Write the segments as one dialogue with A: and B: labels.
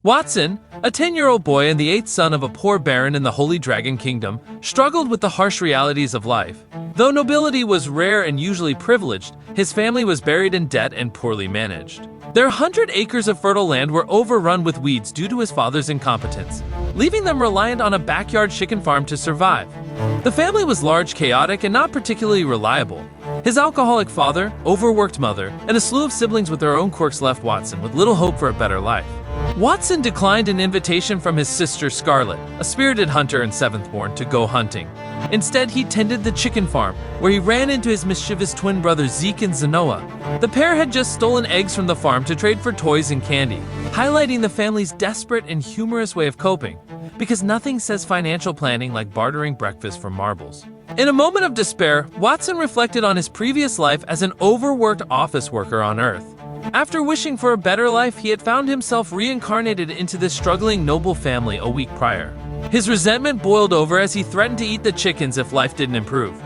A: Watson, a 10-year-old boy and the eighth son of a poor baron in the Holy Dragon Kingdom, struggled with the harsh realities of life. Though nobility was rare and usually privileged, his family was buried in debt and poorly managed. Their 100 acres of fertile land were overrun with weeds due to his father's incompetence, leaving them reliant on a backyard chicken farm to survive. The family was large, chaotic, and not particularly reliable. His alcoholic father, overworked mother, and a slew of siblings with their own quirks left Watson with little hope for a better life. Watson declined an invitation from his sister Scarlett, a spirited hunter and seventh-born, to go hunting. Instead, he tended the chicken farm, where he ran into his mischievous twin brothers Zeke and Zenoa. The pair had just stolen eggs from the farm to trade for toys and candy, highlighting the family's desperate and humorous way of coping, because nothing says financial planning like bartering breakfast for marbles. In a moment of despair, Watson reflected on his previous life as an overworked office worker on Earth. After wishing for a better life, he had found himself reincarnated into this struggling noble family a week prior. His resentment boiled over as he threatened to eat the chickens if life didn't improve.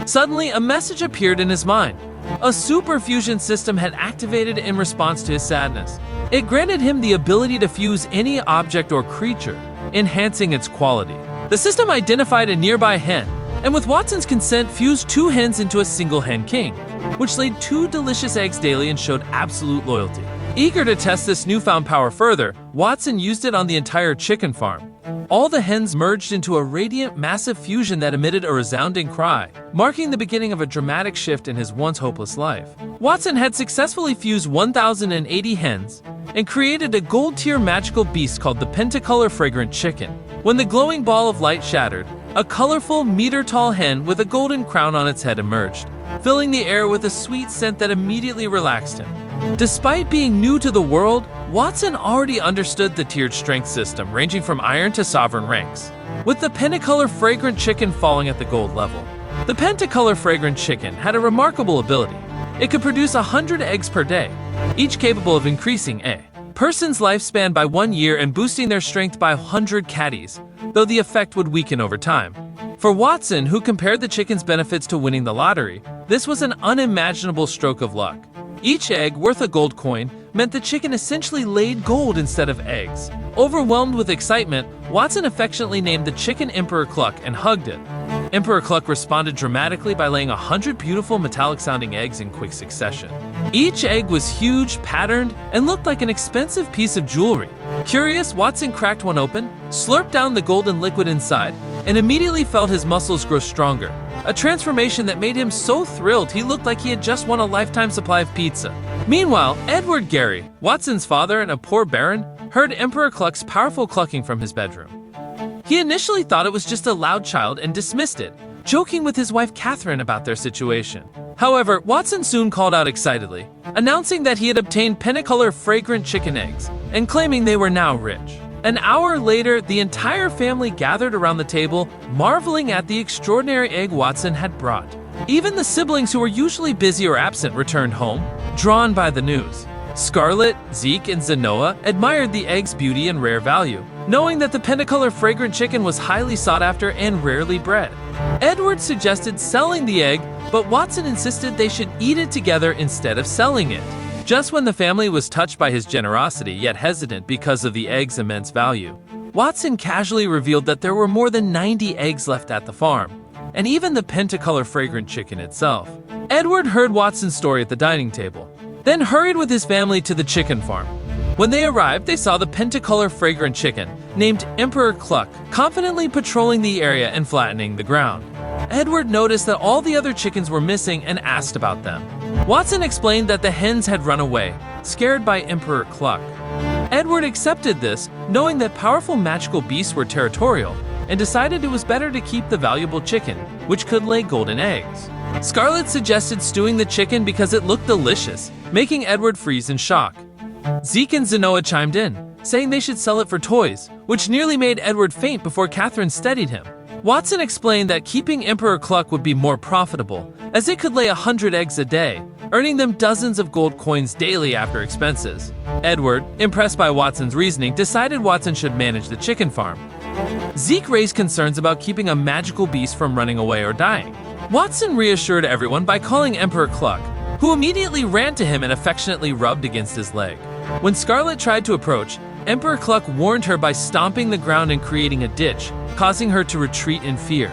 A: Suddenly, a message appeared in his mind. A super fusion system had activated in response to his sadness. It granted him the ability to fuse any object or creature, enhancing its quality. The system identified a nearby hen, and with Watson's consent fused 2 hens into a single hen king, which laid 2 delicious eggs daily and showed absolute loyalty. Eager to test this newfound power further, Watson used it on the entire chicken farm. All the hens merged into a radiant, massive fusion that emitted a resounding cry, marking the beginning of a dramatic shift in his once hopeless life. Watson had successfully fused 1,080 hens and created a gold-tier magical beast called the Pentacolor Fragrant Chicken. When the glowing ball of light shattered, a colorful, meter-tall hen with a golden crown on its head emerged, filling the air with a sweet scent that immediately relaxed him. Despite being new to the world, Watson already understood the tiered strength system ranging from iron to sovereign ranks, with the Pentacolor Fragrant Chicken falling at the gold level. The Pentacolor Fragrant Chicken had a remarkable ability. It could produce 100 eggs per day, each capable of increasing a person's lifespan by 1 year and boosting their strength by 100 caddies, though the effect would weaken over time. For Watson, who compared the chicken's benefits to winning the lottery, this was an unimaginable stroke of luck. Each egg, worth a gold coin, meant the chicken essentially laid gold instead of eggs. Overwhelmed with excitement, Watson affectionately named the chicken Emperor Cluck and hugged it. Emperor Cluck responded dramatically by laying 100 beautiful metallic-sounding eggs in quick succession. Each egg was huge, patterned, and looked like an expensive piece of jewelry. Curious, Watson cracked one open, slurped down the golden liquid inside, and immediately felt his muscles grow stronger. A transformation that made him so thrilled he looked like he had just won a lifetime supply of pizza. Meanwhile, Edward Gary, Watson's father and a poor baron, heard Emperor Cluck's powerful clucking from his bedroom. He initially thought it was just a loud child and dismissed it, joking with his wife Catherine about their situation. However, Watson soon called out excitedly, announcing that he had obtained Pentacolor Fragrant Chicken eggs and claiming they were now rich. An hour later, the entire family gathered around the table, marveling at the extraordinary egg Watson had brought. Even the siblings who were usually busy or absent returned home, drawn by the news. Scarlett, Zeke, and Zenoa admired the egg's beauty and rare value, knowing that the Pentacolor Fragrant Chicken was highly sought after and rarely bred. Edward suggested selling the egg, but Watson insisted they should eat it together instead of selling it. Just when the family was touched by his generosity yet hesitant because of the egg's immense value, Watson casually revealed that there were more than 90 eggs left at the farm, and even the Pentacolor Fragrant Chicken itself. Edward heard Watson's story at the dining table, then hurried with his family to the chicken farm. When they arrived, they saw the Pentacolor Fragrant Chicken, named Emperor Cluck, confidently patrolling the area and flattening the ground. Edward noticed that all the other chickens were missing and asked about them. Watson explained that the hens had run away, scared by Emperor Cluck. Edward accepted this, knowing that powerful magical beasts were territorial, and decided it was better to keep the valuable chicken, which could lay golden eggs. Scarlett suggested stewing the chicken because it looked delicious, making Edward freeze in shock. Zeke and Zenoa chimed in, saying they should sell it for toys, which nearly made Edward faint before Catherine steadied him. Watson explained that keeping Emperor Cluck would be more profitable, as it could lay 100 eggs a day, earning them dozens of gold coins daily after expenses. Edward, impressed by Watson's reasoning, decided Watson should manage the chicken farm. Zeke raised concerns about keeping a magical beast from running away or dying. Watson reassured everyone by calling Emperor Cluck, who immediately ran to him and affectionately rubbed against his leg. When Scarlett tried to approach, Emperor Cluck warned her by stomping the ground and creating a ditch, causing her to retreat in fear.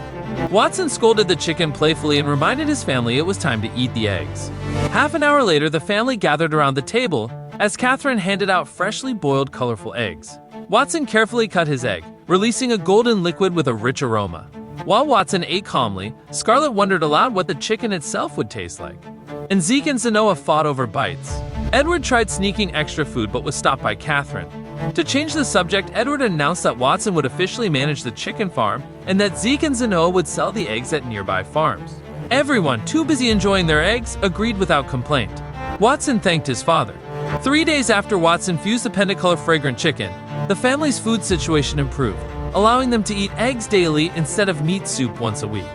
A: Watson scolded the chicken playfully and reminded his family it was time to eat the eggs. Half an hour later, the family gathered around the table as Catherine handed out freshly boiled, colorful eggs. Watson carefully cut his egg, releasing a golden liquid with a rich aroma. While Watson ate calmly, Scarlet wondered aloud what the chicken itself would taste like. And Zeke and Zenoa fought over bites. Edward tried sneaking extra food but was stopped by Catherine. To change the subject, Edward announced that Watson would officially manage the chicken farm and that Zeke and Zenoa would sell the eggs at nearby farms. Everyone, too busy enjoying their eggs, agreed without complaint. Watson thanked his father. 3 days after Watson fused the Pentacolor fragrant chicken, the family's food situation improved, allowing them to eat eggs daily instead of meat soup once a week.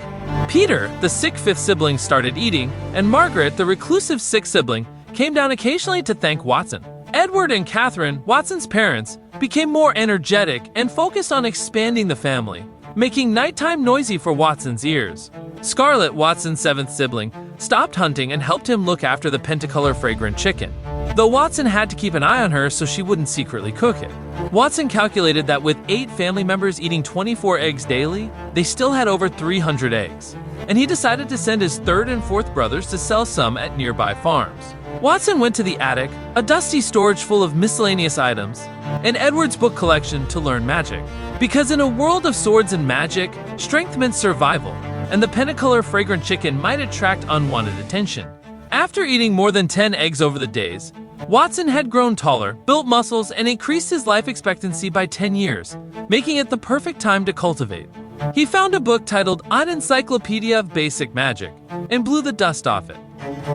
A: Peter, the sick fifth sibling, started eating, and Margaret, the reclusive sixth sibling, came down occasionally to thank Watson. Edward and Catherine, Watson's parents, became more energetic and focused on expanding the family, making nighttime noisy for Watson's ears. Scarlet, Watson's seventh sibling, stopped hunting and helped him look after the Pentacolor fragrant chicken, though Watson had to keep an eye on her so she wouldn't secretly cook it. Watson calculated that with 8 family members eating 24 eggs daily, they still had over 300 eggs, and he decided to send his third and fourth brothers to sell some at nearby farms. Watson went to the attic, a dusty storage full of miscellaneous items, and Edward's book collection to learn magic. Because in a world of swords and magic, strength meant survival, and the Pentacolor fragrant chicken might attract unwanted attention. After eating more than 10 eggs over the days, Watson had grown taller, built muscles, and increased his life expectancy by 10 years, making it the perfect time to cultivate. He found a book titled An Encyclopedia of Basic Magic and blew the dust off it.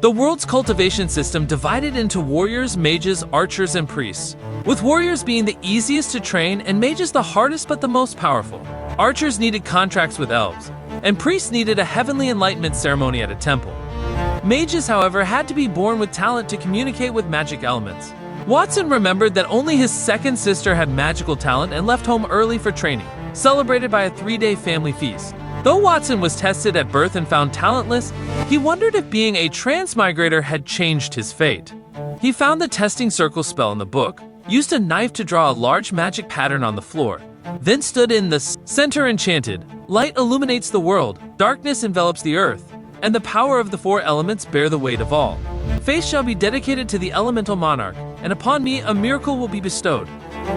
A: The world's cultivation system divided into warriors, mages, archers, and priests, with warriors being the easiest to train and mages the hardest but the most powerful. Archers needed contracts with elves, and priests needed a heavenly enlightenment ceremony at a temple. Mages, however, had to be born with talent to communicate with magic elements. Watson remembered that only his second sister had magical talent and left home early for training, celebrated by a 3-day family feast. Though Watson was tested at birth and found talentless, he wondered if being a transmigrator had changed his fate. He found the testing circle spell in the book, used a knife to draw a large magic pattern on the floor, then stood in the center and chanted, "Light illuminates the world, darkness envelops the earth, and the power of the 4 elements bear the weight of all. Faith shall be dedicated to the elemental monarch, and upon me a miracle will be bestowed."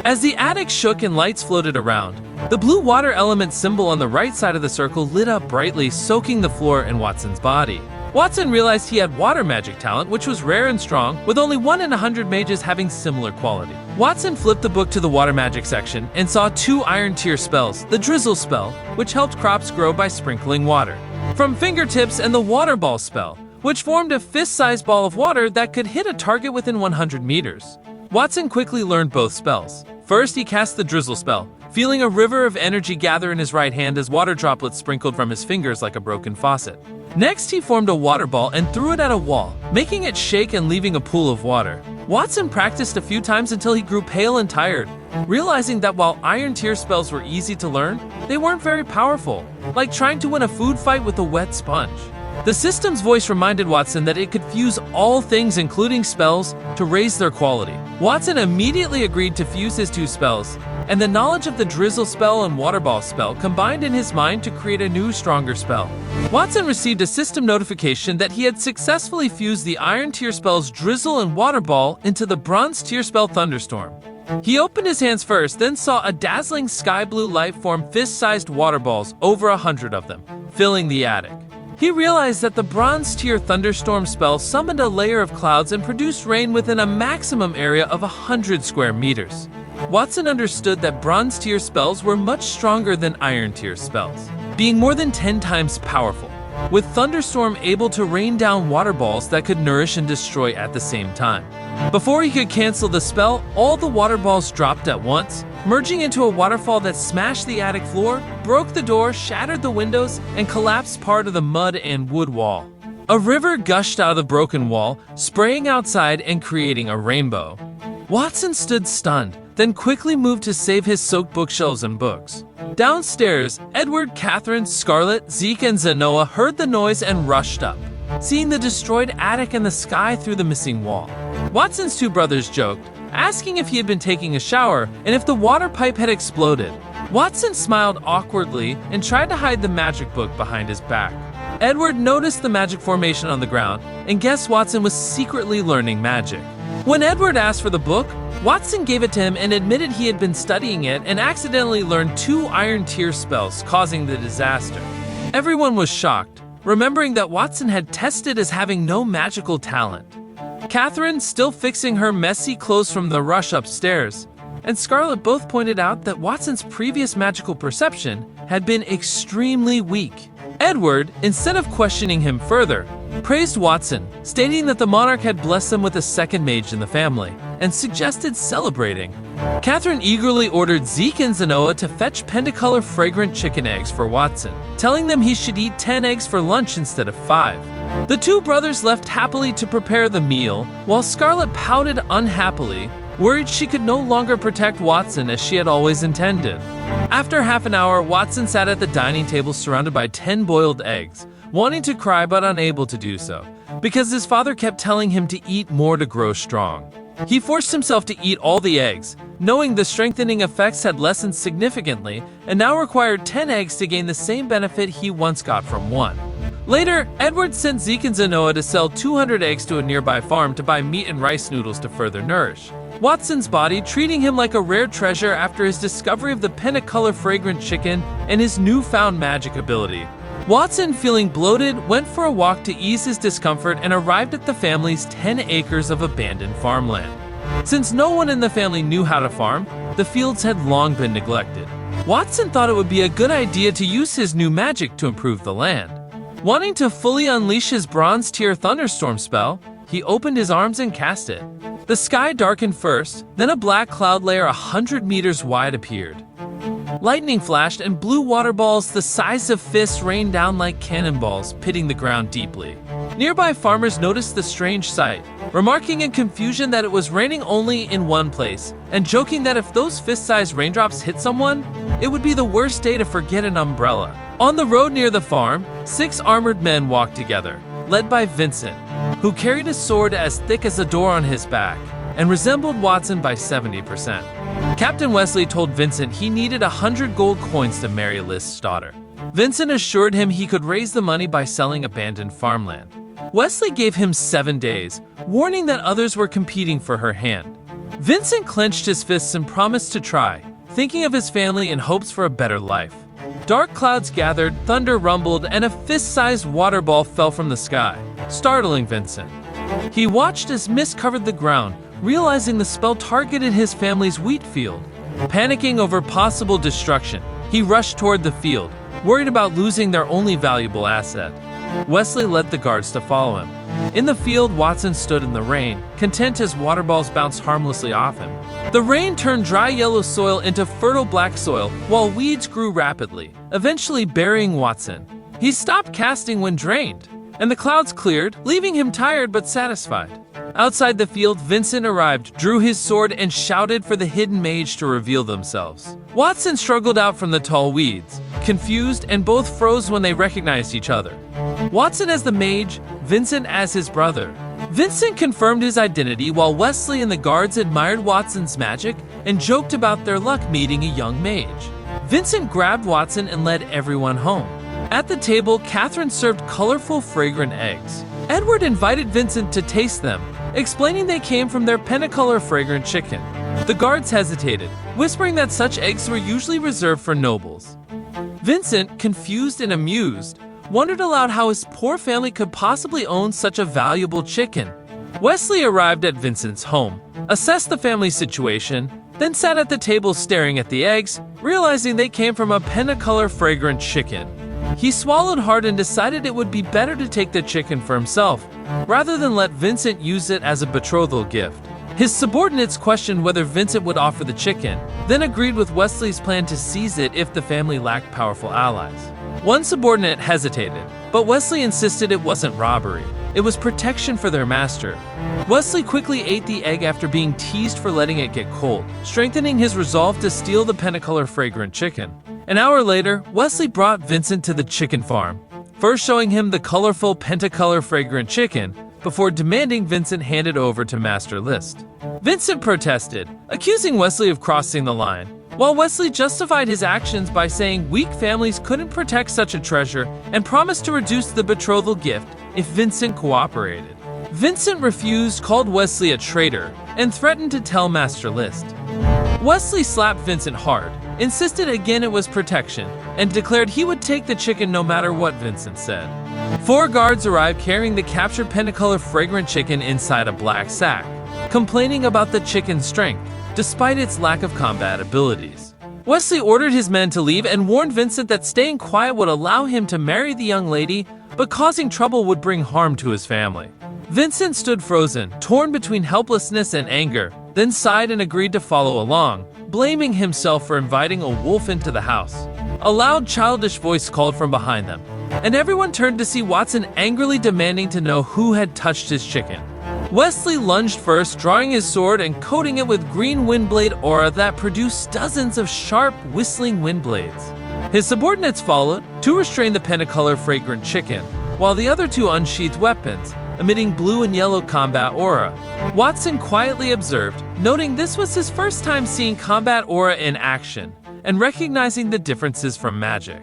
A: As the attic shook and lights floated around, the blue water element symbol on the right side of the circle lit up brightly, soaking the floor and Watson's body. Watson realized he had water magic talent, which was rare and strong, with only 1 in 100 mages having similar quality. Watson flipped the book to the water magic section and saw 2 iron tier spells, the drizzle spell, which helped crops grow by sprinkling water from fingertips, and the water ball spell, which formed a fist-sized ball of water that could hit a target within 100 meters. Watson quickly learned both spells. First, he cast the drizzle spell, feeling a river of energy gather in his right hand as water droplets sprinkled from his fingers like a broken faucet. Next, he formed a water ball and threw it at a wall, making it shake and leaving a pool of water. Watson practiced a few times until he grew pale and tired, realizing that while iron tier spells were easy to learn, they weren't very powerful, like trying to win a food fight with a wet sponge. The system's voice reminded Watson that it could fuse all things, including spells, to raise their quality. Watson immediately agreed to fuse his 2 spells, and the knowledge of the drizzle spell and water ball spell combined in his mind to create a new, stronger spell. Watson received a system notification that he had successfully fused the iron tier spells drizzle and water ball into the bronze tier spell thunderstorm. He opened his hands first, then saw a dazzling sky blue light form fist-sized water balls, over 100 of them, filling the attic. He realized that the bronze tier thunderstorm spell summoned a layer of clouds and produced rain within a maximum area of 100 square meters. Watson understood that bronze tier spells were much stronger than iron tier spells, being more than 10 times powerful, with thunderstorm able to rain down water balls that could nourish and destroy at the same time. Before he could cancel the spell, all the water balls dropped at once, merging into a waterfall that smashed the attic floor, broke the door, shattered the windows, and collapsed part of the mud and wood wall. A river gushed out of the broken wall, spraying outside and creating a rainbow. Watson stood stunned, then quickly moved to save his soaked bookshelves and books. Downstairs, Edward, Catherine, Scarlet, Zeke, and Zenoa heard the noise and rushed up, seeing the destroyed attic and the sky through the missing wall. Watson's 2 brothers joked, asking if he had been taking a shower and if the water pipe had exploded. Watson smiled awkwardly and tried to hide the magic book behind his back. Edward noticed the magic formation on the ground and guessed Watson was secretly learning magic. When Edward asked for the book, Watson gave it to him and admitted he had been studying it and accidentally learned 2 Iron Tear spells, causing the disaster. Everyone was shocked, remembering that Watson had tested as having no magical talent. Catherine, still fixing her messy clothes from the rush upstairs, and Scarlet both pointed out that Watson's previous magical perception had been extremely weak. Edward, instead of questioning him further, praised Watson, stating that the monarch had blessed them with a second mage in the family, and suggested celebrating. Catherine eagerly ordered Zeke and Zenoa to fetch Pentacolor fragrant chicken eggs for Watson, telling them he should eat 10 eggs for lunch instead of 5. The 2 brothers left happily to prepare the meal, while Scarlet pouted unhappily, worried she could no longer protect Watson as she had always intended. After half an hour, Watson sat at the dining table surrounded by 10 boiled eggs, wanting to cry but unable to do so, because his father kept telling him to eat more to grow strong. He forced himself to eat all the eggs, knowing the strengthening effects had lessened significantly and now required 10 eggs to gain the same benefit he once got from 1. Later, Edward sent Zeke and Zenoa to sell 200 eggs to a nearby farm to buy meat and rice noodles to further nourish Watson's body, treating him like a rare treasure after his discovery of the Pentacolor fragrant chicken and his newfound magic ability. Watson, feeling bloated, went for a walk to ease his discomfort and arrived at the family's 10 acres of abandoned farmland. Since no one in the family knew how to farm, the fields had long been neglected. Watson thought it would be a good idea to use his new magic to improve the land. Wanting to fully unleash his Bronze Tear thunderstorm spell, he opened his arms and cast it. The sky darkened first, then a black cloud layer 100 meters wide appeared. Lightning flashed and blue water balls the size of fists rained down like cannonballs, pitting the ground deeply. Nearby farmers noticed the strange sight, remarking in confusion that it was raining only in one place, and joking that if those fist-sized raindrops hit someone, it would be the worst day to forget an umbrella. On the road near the farm, 6 armored men walked together, led by Vincent, who carried a sword as thick as a door on his back, and resembled Watson by 70%. Captain Wesley told Vincent he needed 100 gold coins to marry List's daughter. Vincent assured him he could raise the money by selling abandoned farmland. Wesley gave him 7 days, warning that others were competing for her hand. Vincent clenched his fists and promised to try, thinking of his family and hopes for a better life. Dark clouds gathered, thunder rumbled, and a fist-sized water ball fell from the sky, startling Vincent. He watched as mist covered the ground, realizing the spell targeted his family's wheat field. Panicking over possible destruction, he rushed toward the field, worried about losing their only valuable asset. Wesley led the guards to follow him. In the field, Watson stood in the rain, content as water balls bounced harmlessly off him. The rain turned dry yellow soil into fertile black soil, while weeds grew rapidly, eventually burying Watson. He stopped casting when drained, and the clouds cleared, leaving him tired but satisfied. Outside the field, Vincent arrived, drew his sword, and shouted for the hidden mage to reveal themselves. Watson struggled out from the tall weeds, confused, and both froze when they recognized each other. Watson as the mage, Vincent as his brother. Vincent confirmed his identity while Wesley and the guards admired Watson's magic and joked about their luck meeting a young mage. Vincent grabbed Watson and led everyone home. At the table, Catherine served colorful, fragrant eggs. Edward invited Vincent to taste them, explaining they came from their Pentacolor fragrant chicken. The guards hesitated, whispering that such eggs were usually reserved for nobles. Vincent, confused and amused, wondered aloud how his poor family could possibly own such a valuable chicken. Wesley arrived at Vincent's home, assessed the family's situation, then sat at the table staring at the eggs, realizing they came from a Pentacolor fragrant chicken. He swallowed hard and decided it would be better to take the chicken for himself, rather than let Vincent use it as a betrothal gift. His subordinates questioned whether Vincent would offer the chicken, then agreed with Wesley's plan to seize it if the family lacked powerful allies. One subordinate hesitated, but Wesley insisted it wasn't robbery. It was protection for their master. Wesley quickly ate the egg after being teased for letting it get cold, strengthening his resolve to steal the Pentacolor fragrant chicken. An hour later, Wesley brought Vincent to the chicken farm, first showing him the colorful Pentacolor fragrant chicken, before demanding Vincent hand it over to Master List. Vincent protested, accusing Wesley of crossing the line, while Wesley justified his actions by saying weak families couldn't protect such a treasure and promised to reduce the betrothal gift if Vincent cooperated. Vincent refused, called Wesley a traitor, and threatened to tell Master List. Wesley slapped Vincent hard, insisted again it was protection, and declared he would take the chicken no matter what Vincent said. 4 guards arrived carrying the captured Pentacolor fragrant chicken inside a black sack, complaining about the chicken's strength, despite its lack of combat abilities. Wesley ordered his men to leave and warned Vincent that staying quiet would allow him to marry the young lady, but causing trouble would bring harm to his family. Vincent stood frozen, torn between helplessness and anger, then sighed and agreed to follow along, blaming himself for inviting a wolf into the house. A loud, childish voice called from behind them, and everyone turned to see Watson angrily demanding to know who had touched his chicken. Wesley lunged first, drawing his sword and coating it with green windblade aura that produced dozens of sharp, whistling wind blades. His subordinates followed to restrain the Pentacolor fragrant chicken, while the other 2 unsheathed weapons, emitting blue and yellow combat aura. Watson quietly observed, noting this was his first time seeing combat aura in action, and recognizing the differences from magic.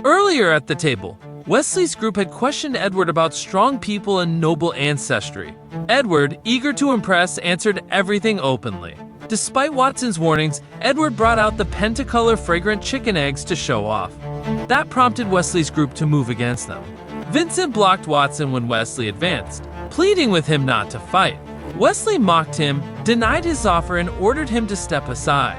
A: Earlier at the table, Wesley's group had questioned Edward about strong people and noble ancestry. Edward, eager to impress, answered everything openly. Despite Watson's warnings, Edward brought out the Pentacolor fragrant chicken eggs to show off. That prompted Wesley's group to move against them. Vincent blocked Watson when Wesley advanced, pleading with him not to fight. Wesley mocked him, denied his offer, and ordered him to step aside.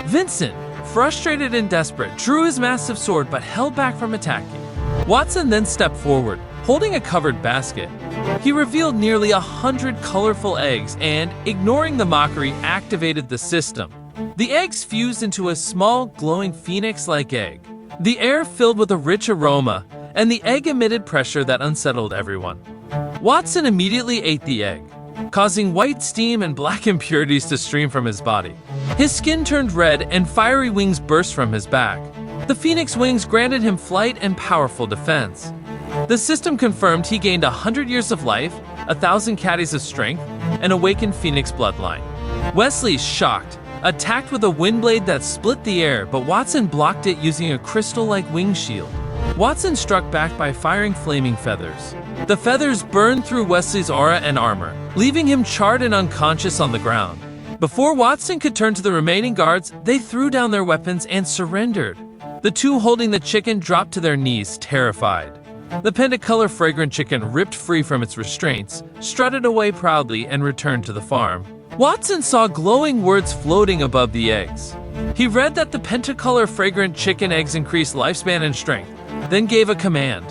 A: Vincent, frustrated and desperate, drew his massive sword but held back from attacking. Watson then stepped forward, holding a covered basket. He revealed nearly 100 colorful eggs and, ignoring the mockery, activated the system. The eggs fused into a small, glowing phoenix-like egg. The air filled with a rich aroma, and the egg emitted pressure that unsettled everyone. Watson immediately ate the egg, causing white steam and black impurities to stream from his body. His skin turned red and fiery wings burst from his back. The phoenix wings granted him flight and powerful defense. The system confirmed he gained 100 years of life, 1,000 caddies of strength, and awakened phoenix bloodline. Wesley, shocked, attacked with a windblade that split the air, but Watson blocked it using a crystal-like wing shield. Watson struck back by firing flaming feathers. The feathers burned through Wesley's aura and armor, leaving him charred and unconscious on the ground. Before Watson could turn to the remaining guards, they threw down their weapons and surrendered. The 2 holding the chicken dropped to their knees, terrified. The Pentacolor fragrant chicken ripped free from its restraints, strutted away proudly, and returned to the farm. Watson saw glowing words floating above the eggs. He read that the Pentacolor fragrant chicken eggs increased lifespan and strength, then gave a command.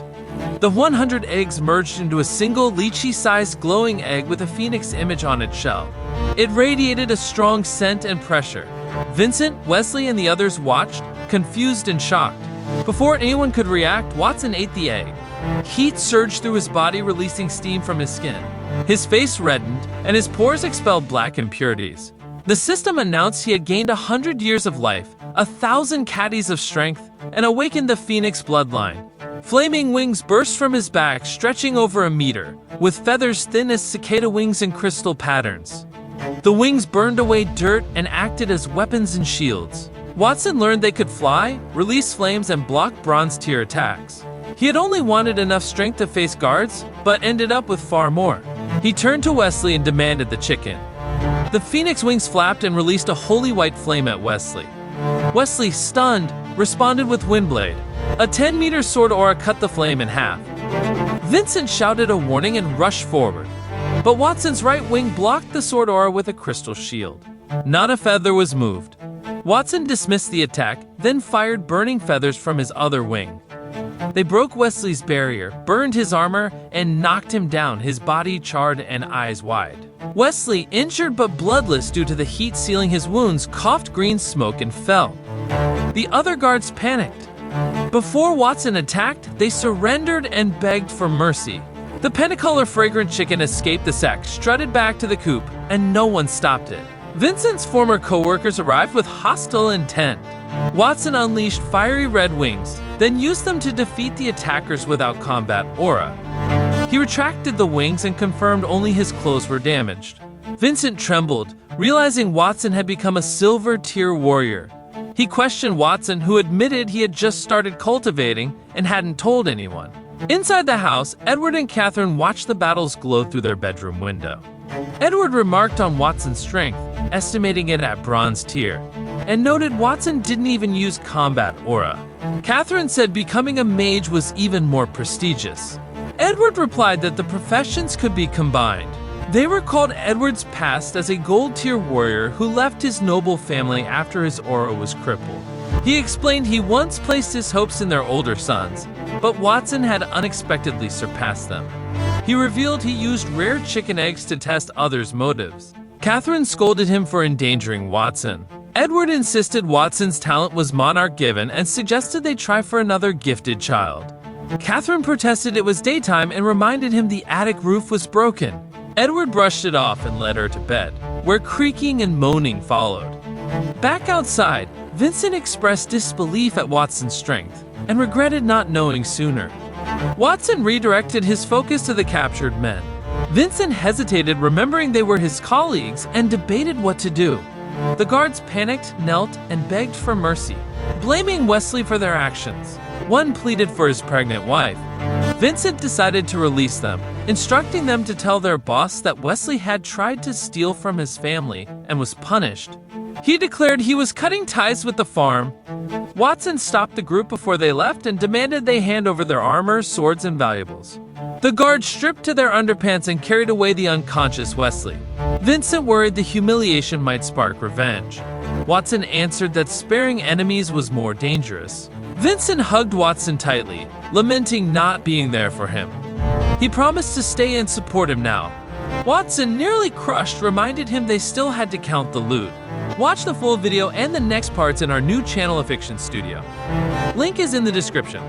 A: The 100 eggs merged into a single lychee-sized glowing egg with a phoenix image on its shell. It radiated a strong scent and pressure. Vincent, Wesley, and the others watched, confused and shocked. Before anyone could react, Watson ate the egg. Heat surged through his body, releasing steam from his skin. His face reddened, and his pores expelled black impurities. The system announced he had gained 100 years of life, 1,000 caddies of strength, and awakened the phoenix bloodline. Flaming wings burst from his back, stretching over a meter, with feathers thin as cicada wings and crystal patterns. The wings burned away dirt and acted as weapons and shields. Watson learned they could fly, release flames, and block bronze tier attacks. He had only wanted enough strength to face guards, but ended up with far more. He turned to Wesley and demanded the chicken. The phoenix wings flapped and released a holy white flame at Wesley. Wesley, stunned, responded with windblade. A 10-meter sword aura cut the flame in half. Vincent shouted a warning and rushed forward, but Watson's right wing blocked the sword aura with a crystal shield. Not a feather was moved. Watson dismissed the attack, then fired burning feathers from his other wing. They broke Wesley's barrier, burned his armor, and knocked him down, his body charred and eyes wide. Wesley, injured but bloodless due to the heat sealing his wounds, coughed green smoke and fell. The other guards panicked. Before Watson attacked, they surrendered and begged for mercy. The Pentacolor fragrant chicken escaped the sack, strutted back to the coop, and no one stopped it. Vincent's former co-workers arrived with hostile intent. Watson unleashed fiery red wings, then used them to defeat the attackers without combat aura. He retracted the wings and confirmed only his clothes were damaged. Vincent trembled, realizing Watson had become a silver-tier warrior. He questioned Watson, who admitted he had just started cultivating and hadn't told anyone. Inside the house, Edward and Catherine watched the battles glow through their bedroom window. Edward remarked on Watson's strength, estimating it at bronze tier, and noted Watson didn't even use combat aura. Catherine said becoming a mage was even more prestigious. Edward replied that the professions could be combined. They recalled Edward's past as a gold-tier warrior who left his noble family after his aura was crippled. He explained he once placed his hopes in their older sons, but Watson had unexpectedly surpassed them. He revealed he used rare chicken eggs to test others' motives. Catherine scolded him for endangering Watson. Edward insisted Watson's talent was monarch-given and suggested they try for another gifted child. Catherine protested it was daytime and reminded him the attic roof was broken. Edward brushed it off and led her to bed, where creaking and moaning followed. Back outside, Vincent expressed disbelief at Watson's strength and regretted not knowing sooner. Watson redirected his focus to the captured men. Vincent hesitated, remembering they were his colleagues, and debated what to do. The guards panicked, knelt, and begged for mercy, blaming Wesley for their actions. One pleaded for his pregnant wife. Vincent decided to release them, instructing them to tell their boss that Wesley had tried to steal from his family and was punished. He declared he was cutting ties with the farm. Watson stopped the group before they left and demanded they hand over their armor, swords, and valuables. The guards stripped to their underpants and carried away the unconscious Wesley. Vincent worried the humiliation might spark revenge. Watson answered that sparing enemies was more dangerous. Vincent hugged Watson tightly, lamenting not being there for him. He promised to stay and support him now. Watson, nearly crushed, reminded him they still had to count the loot. Watch the full video and the next parts in our new channel of Fiction Studio. Link is in the description.